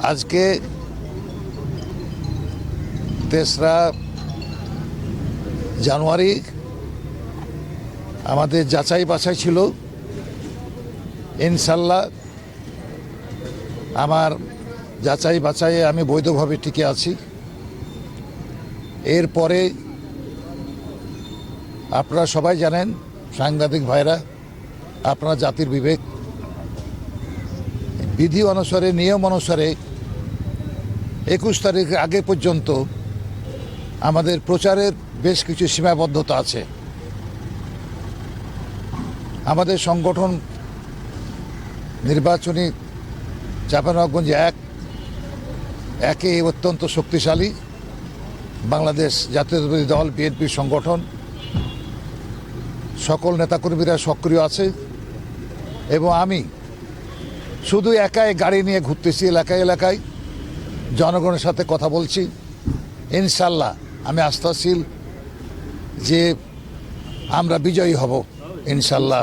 আজকে 3রা জানুয়ারি আমাদের যাচাই বাছাই ছিল। ইনশাল্লাহ আমার যাচাই বাছাইয়ে আমি বৈধভাবে টিকে আছি। এরপরে আপনারা সবাই জানেন, সাংবাদিক ভাইরা, আপনারা জাতির বিবেক, বিধি অনুসারে, নিয়ম অনুসারে 21 তারিখ আগে পর্যন্ত আমাদের প্রচারের বেশ কিছু সীমাবদ্ধতা আছে। আমাদের সংগঠন নির্বাচনী চাঁপাইনবাবগঞ্জ একে অত্যন্ত শক্তিশালী বাংলাদেশ জাতীয়তাবাদী দল বিএনপির সংগঠন। সকল নেতাকর্মীরা সক্রিয় আছে এবং আমি শুধু একাই গাড়ি নিয়ে ঘুরতেছি এলাকায় এলাকায়, জনগণের সাথে কথা বলছি। ইনশাল্লাহ আমি আস্থাশীল যে আমরা বিজয়ী হব ইনশাল্লাহ।